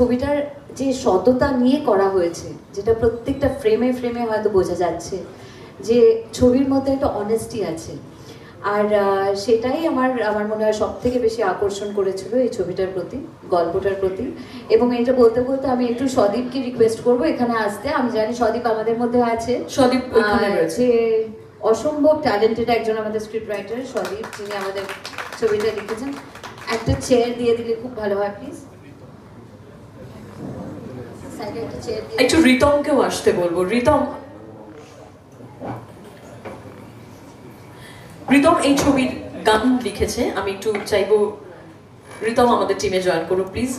ছবিটার যে সততা নিয়ে করা হয়েছে, যেটা প্রত্যেকটা ফ্রেমে ফ্রেমে হয়তো বোঝা যাচ্ছে যে ছবির মধ্যে একটা অনেস্টি আছে। আর সেটাই আমার মনে হয় সব থেকে বেশি আকর্ষণ করেছিল এই ছবিটার প্রতি, গল্পটার প্রতি। এবং এটা বলতে বলতে আমি একটু সদীপকে রিকোয়েস্ট করবো এখানে আসতে। আমি জানি সদীপ আমাদের মধ্যে আছে। সদীপ যে অসম্ভব ট্যালেন্টেড একজন আমাদের স্ক্রিপ্ট রাইটার সদীপ, যিনি আমাদের ছবিটা লিখেছেন। একটা চেয়ার দিয়ে দিলে খুব ভালো হয় প্লিজ। একটু রিতমকেও আসতে বলবো। রিতম এই ছবির গান লিখেছে। আমি একটু চাইবো রিতম আমাদের টিমে জয়েন করুন প্লিজ।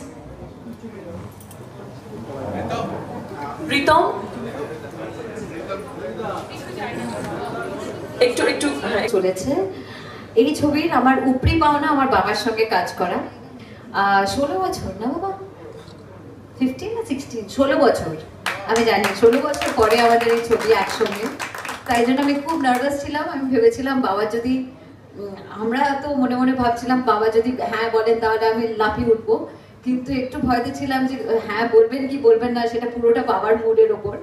রিতম একটু চলেছে এই ছবির আমার উপরি পাওনা আমার বাবার সঙ্গে কাজ করা। 16 বছর না বাবা, 15 না 16, 16 বছর। আমি জানি 16 বছর পরে আমাদের এই ছবি একসঙ্গে, তাই জন্য আমি খুব নার্ভাস ছিলাম। আমি ভেবেছিলাম বাবা যদি, আমরা তো মনে মনে ভাবছিলাম বাবা যদি হ্যাঁ বলেন তাহলে আমি লাফিয়ে উঠবো, কিন্তু একটু ভয়তে ছিলাম যে হ্যাঁ বলবেন কি বলবেন না, সেটা পুরোটা বাবার মুডের ওপর।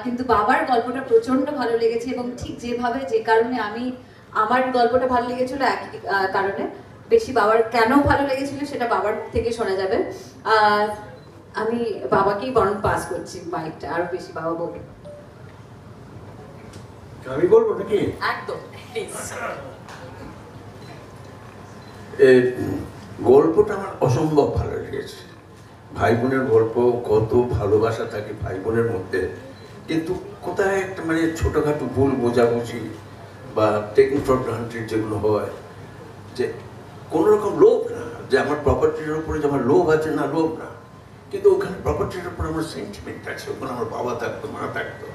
কিন্তু বাবার গল্পটা প্রচন্ড ভালো লেগেছে, এবং ঠিক যেভাবে যে কারণে আমার গল্পটা ভালো লেগেছিল একই কারণে বেশি বাবার কেন ভালো লেগেছিল সেটা বাবার থেকে শোনা যাবে। আমি বাবাকেই বরং পাস করছি মাইকটা, আরো বেশি বাবা বলবে। আমি বলবো নাকি? একদম প্লিজ। গল্পটা আমার অসম্ভব ভালো লেগেছে। ভাই বোনের গল্প, কত ভালোবাসা থাকে ভাই বোনের মধ্যে, কিন্তু কোথায় একটা মানে ছোটখাটো ভুল বোঝাবুঝি বা টেকিং ফর গ্রান্টেড যেগুলো হয়, যে কোনো রকম লোভ না, যে আমার প্রপার্টির উপরে যে আমার লোভ আছে, না লোভ না, কিন্তু ওখানে প্রপার্টির উপর আমার সেন্টিমেন্ট আছে, ওখানে আমার বাবা থাকতো, মা থাকতো।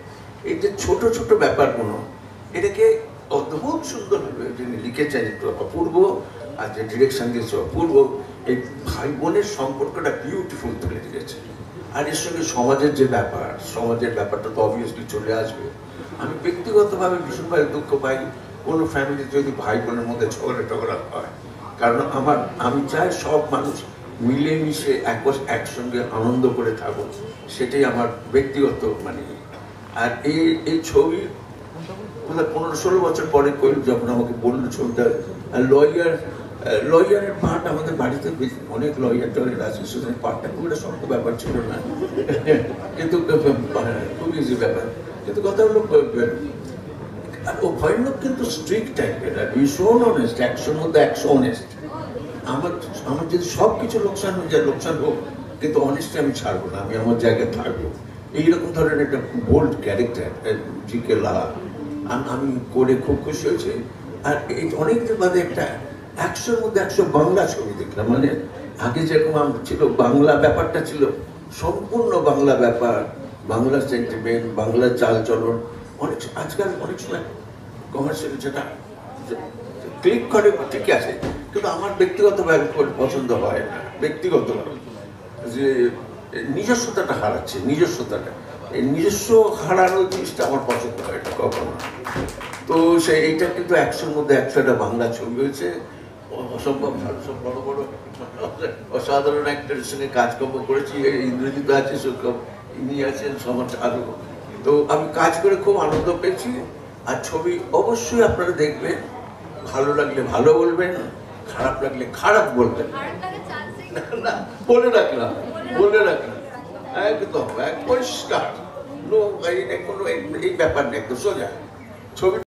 এই যে ছোট ছোট ব্যাপারগুলো, এটাকে অদ্ভুত সুন্দরভাবে যিনি লিখেছেন একটু অপূর্ব, আর যে ডিরেকশন দিয়েছে অপূর্ব, এই ভাই বোনের সম্পর্কটা বিউটিফুল তুলে দিয়েছে। আর এর সঙ্গে সমাজের যে ব্যাপার, সমাজের ব্যাপারটা তো অবভিয়াসলি চলে আসবে। আমি ব্যক্তিগতভাবে ভীষণভাবে দুঃখ পাই কোনো ফ্যামিলিতে যদি ভাই বোনের মধ্যে ঝগড়া হয়, কারণ আমি চাই সব মানুষ মিলেমিশে একসঙ্গে আনন্দ করে থাকুক, সেটাই আমার ব্যক্তিগত মানে। আর এই ছবি 15-16 বছর পরে যখন আমাকে বললো ছবিটা, লয়ারের পার্ট আমাদের বাড়িতে অনেক লয়ার টয়ার আছে, সেখানে পার্টটা খুব একটা শক্ত ব্যাপার ছিল না, কিন্তু খুব ইজি ব্যাপার। কিন্তু কথা হলো ও ভয়ানক কিন্তু স্ট্রিক্ট টাইপের, আর ভীষণ অনেস্ট, 100-র মধ্যে 100 অনেস্ট। আমার যদি সব কিছু লোকসান হয়ে যায়, লোকসান হোক, কিন্তু অনেস্টলি আমি ছাড়বো না, আমি আমার জায়গায় থাকবো। এইরকম ধরনের একটা বোল্ড ক্যারেক্টার জিকে লালা আমি করে খুব খুশি হয়েছি। আর এই অনেকদিন বাদে একটা 100-র মধ্যে 100 বাংলা ছবি দেখলাম। মানে আগে যেরকম ছিল বাংলা ব্যাপারটা ছিল সম্পূর্ণ বাংলা ব্যাপার, বাংলা সেন্টিমেন্ট, বাংলা চালচলন। আজকাল অনেক সময় কমার্শিয়াল যেটা ক্লিক করে ঠিক আছে, কিন্তু আমার ব্যক্তিগতভাবে পছন্দ হয় না। ব্যক্তিগতভাবে যে নিজস্বতাটা হারাচ্ছে, এই নিজস্ব হারানো জিনিসটা আমার পছন্দ হয় না কখনো। তো এইটা কিন্তু 100-র মধ্যে 100টা বাংলা ছবি হয়েছে, অসম্ভব ভালো, সব বড় বড় অসাধারণ অ্যাক্টরের সঙ্গে কাজকর্ম করেছি। ইন্দ্রজিৎ আছে, ইনি আছেন, সমাজ আরো। তো আমি কাজ করে খুব আনন্দ পেয়েছি। আর ছবি অবশ্যই আপনারা দেখবেন, ভালো লাগলে ভালো বলবেন, খারাপ লাগলে খারাপ বলবেন, না বলে রাখলাম একদম পরিষ্কার, এই ব্যাপার নেই, একদম সোজা ছবি।